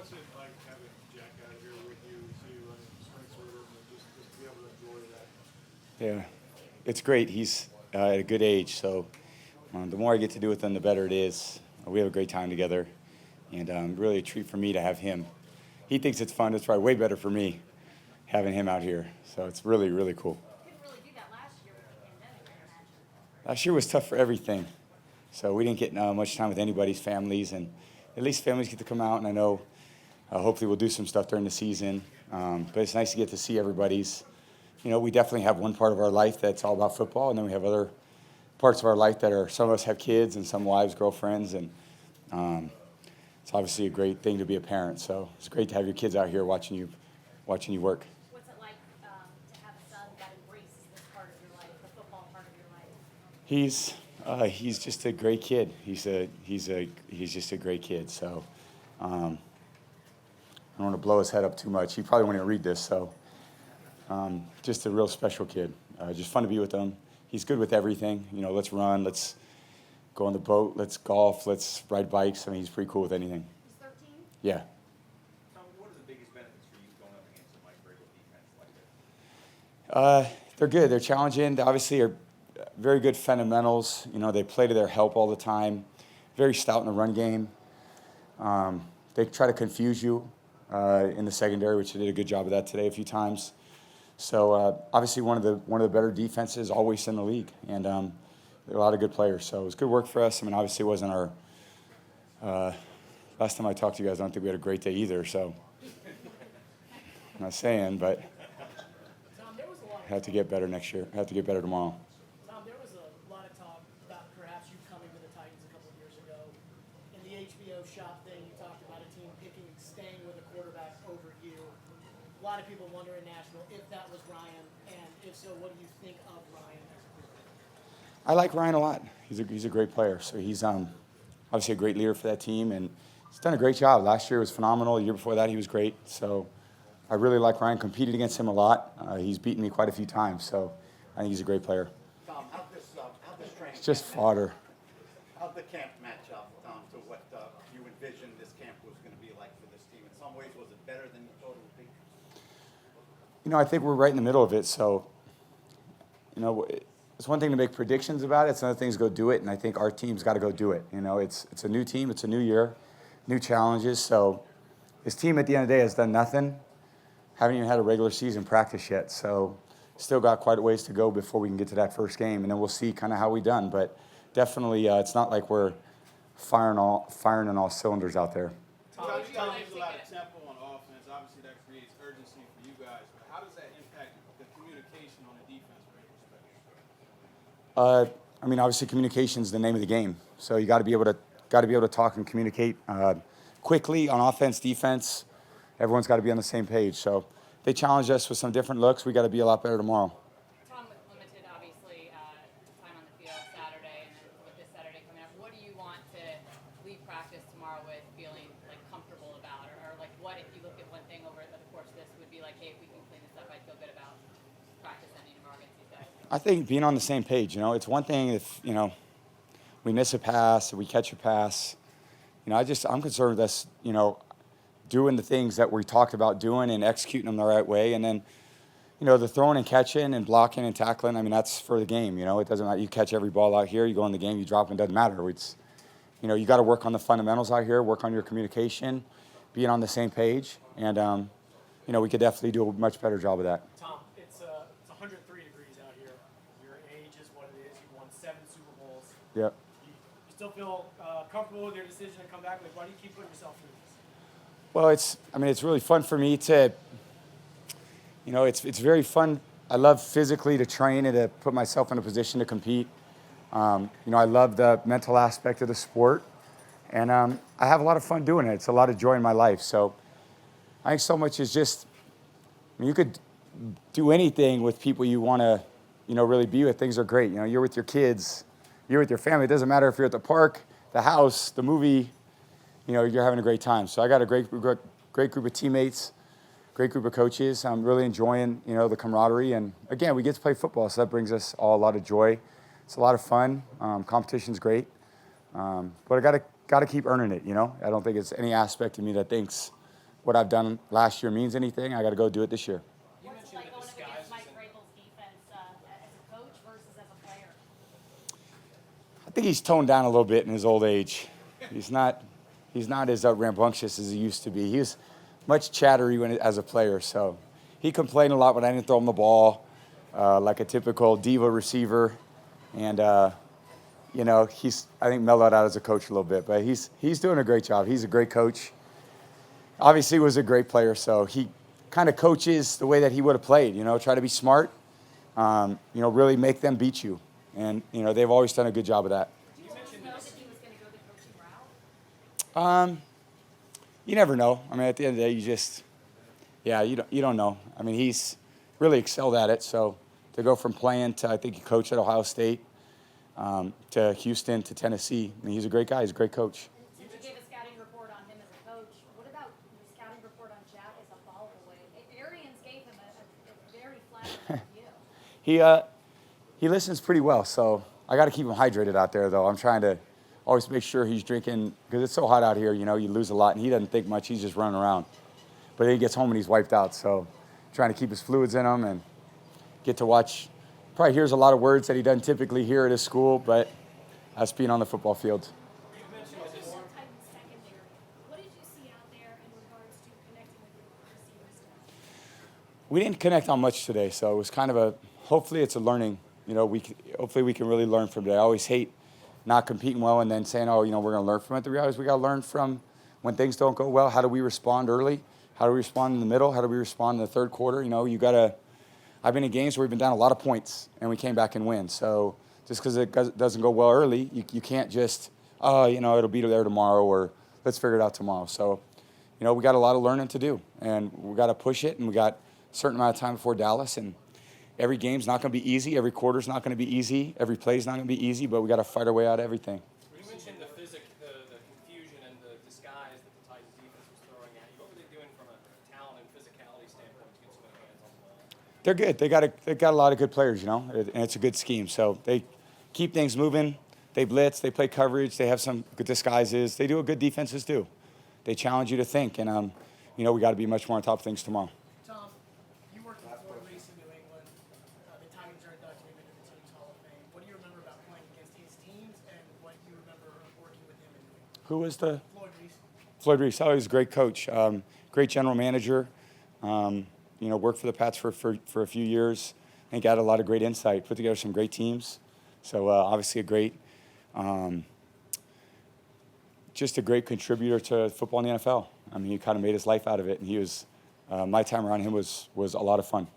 What's it like having Jack out here with you, see you running strengths with him, and just to be able to enjoy that? Yeah, it's great. He's at a good age, so the more I get to do with him, the better it is. We have a great time together, and really a treat for me to have him. He thinks it's fun. It's probably way better for me having him out here. So it's really, really cool. Couldn't really do that last year with the pandemic, I imagine. Last year was tough for everything. So we didn't get much time with anybody's families, and at least families get to come out, and I know hopefully we'll do some stuff during the season. But it's nice to get to see everybody's. We definitely have one part of our life that's all about football, and then we have other parts of our life that are, some of us have kids and some wives, girlfriends, and it's obviously a great thing to be a parent. So it's great to have your kids out here watching you work. What's it like to have a son that embraces this part of your life, the football part of your life? He's just a great kid. He's just a great kid. So I don't want to blow his head up too much. He probably won't even read this. So just a real special kid. Just fun to be with him. He's good with everything. Let's run. Let's go on the boat. Let's golf. Let's ride bikes. I mean, he's pretty cool with anything. He's 13? Yeah. Tom, what are the biggest benefits for you going up against a Mike Vrabel defense like this? They're good. They're challenging. They obviously are very good fundamentals. They play to their help all the time. Very stout in the run game. They try to confuse you in the secondary, which they did a good job of that today a few times. So obviously one of the better defenses always in the league, and there are a lot of good players. So it was good work for us. I mean, obviously it wasn't our last time I talked to you guys. I don't think we had a great day either. So I'm not saying, but Tom, there was a lot of have to get better next year. Have to get better tomorrow. Tom, there was a lot of talk about perhaps you coming to the Titans a couple of years ago. In the HBO shop thing, you talked about a team staying with a quarterback over you. A lot of people wonder in Nashville if that was Ryan, and if so, what do you think of Ryan as a quarterback? I like Ryan a lot. He's a great player. So he's obviously a great leader for that team, and he's done a great job. Last year was phenomenal. The year before that, he was great. So I really like Ryan. Competed against him a lot. He's beaten me quite a few times. So I think he's a great player. Tom, how'd this training It's just camp fodder. How'd the camp match up, Tom, to what you envisioned this camp was going to be like for this team? In some ways, was it better than you thought it would be? I think we're right in the middle of it. So, it's one thing to make predictions about it. It's another thing to go do it. And I think our team's got to go do it. It's a new team. It's a new year, new challenges. So this team at the end of the day has done nothing. Haven't even had a regular season practice yet. So still got quite a ways to go before we can get to that first game. And then we'll see kind of how we done. But definitely it's not like we're firing on all cylinders out there. Tom, you guys use a lot of tempo on offense. Obviously, that creates urgency for you guys. But how does that impact the communication on the defense from your perspective? Obviously, communication is the name of the game. So you got to be able to talk and communicate quickly on offense, defense. Everyone's got to be on the same page. So they challenged us with some different looks. We got to be a lot better tomorrow. Tom, with limited, obviously, time on the field Saturday, and then with this Saturday coming up, what do you want to leave practice tomorrow with feeling comfortable about, or what if you look at one thing over the course of this would be like, hey, if we can clean this up, I'd feel good about practice ending tomorrow against these guys? I think being on the same page. It's one thing if we miss a pass, or we catch a pass. I'm concerned with us. Doing the things that we talked about doing and executing them the right way, and then the throwing and catching and blocking and tackling. That's for the game. It doesn't matter. You catch every ball out here, you go in the game, you drop, it doesn't matter. It's you got to work on the fundamentals out here, work on your communication, being on the same page, and we could definitely do a much better job of that. Tom, it's 103 degrees out here. Your age is what it is. You won 7 Super Bowls. Yep. You still feel comfortable with your decision to come back? Why do you keep putting yourself through this? Well, it's really fun for me to, it's very fun. I love physically to train and to put myself in a position to compete. I love the mental aspect of the sport, and I have a lot of fun doing it. It's a lot of joy in my life. So I think so much is just, you could do anything with people you want to, really be with. Things are great. You're with your kids, you're with your family. It doesn't matter if you're at the park, the house, the movie. You're having a great time. So I got a great group of teammates, great group of coaches. I'm really enjoying, the camaraderie. And again, we get to play football, so that brings us all a lot of joy. It's a lot of fun. Competition's great, but I got to keep earning it. I don't think it's any aspect of me that thinks what I've done last year means anything, I got to go do it this year. What's it like going up against Mike Vrabel's defense as a coach versus as a player? I think he's toned down a little bit in his old age. He's not as rambunctious as he used to be. He was much chattery as a player, so he complained a lot when I didn't throw him the ball, like a typical diva receiver. And, he's, I think, mellowed out as a coach a little bit. But he's doing a great job. He's a great coach. Obviously was a great player, so he kind of coaches the way that he would have played, try to be smart, really make them beat you. And, they've always done a good job of that. Did you always know that he was going to go the coaching route? You never know. I mean, at the end of the day, you don't know. I mean, he's really excelled at it. So to go from playing to, I think he coached at Ohio State, to Houston to Tennessee, I mean, he's a great guy. He's a great coach. Since you gave a scouting report on him as a coach, what about the scouting report on Chat as a follow away? Arians gave him a very flattering review. He listens pretty well, so I got to keep him hydrated out there, though. I'm trying to always make sure he's drinking, because it's so hot out here, you lose a lot, and he doesn't think much. He's just running around. But then he gets home and he's wiped out, so trying to keep his fluids in him and get to watch. Probably hears a lot of words that he doesn't typically hear at his school, but us being on the football field. Titans secondary. What did you see out there in regards to connecting with your receivers? We didn't connect on much today, so it was kind of hopefully it's a learning. Hopefully we can really learn from today. I always hate not competing well and then saying, we're going to learn from it. The reality is we got to learn from when things don't go well. How do we respond early? How do we respond in the middle? How do we respond in the third quarter? I've been in games where we've been down a lot of points and we came back and win. So just because it doesn't go well early, you can't just, it'll be there tomorrow or let's figure it out tomorrow. So, we got a lot of learning to do and we got to push it, and we got a certain amount of time before Dallas, and every game's not going to be easy. Every quarter's not going to be easy. Every play's not going to be easy, but we got to fight our way out of everything. You mentioned the confusion and the disguise that the Titans defense was throwing at you. What were they doing from a talent and physicality standpoint to get so many hands on the ball? They're good. They've got a lot of good players, and it's a good scheme. So they keep things moving. They blitz. They play coverage. They have some good disguises. They do what good defenses do. They challenge you to think, and we got to be much more on top of things tomorrow. Tom, you worked with Floyd Reese in New England. The Titans are inducting him into the team's Hall of Fame. What do you remember about playing against his teams, and what do you remember working with him in New England? Who was the? Floyd Reese. Floyd Reese. Oh, he's a great coach. Great general manager. Worked for the Pats for a few years. I think had a lot of great insight. Put together some great teams. So obviously just a great contributor to football in the NFL. I mean, he kind of made his life out of it, and he was. My time around him was a lot of fun.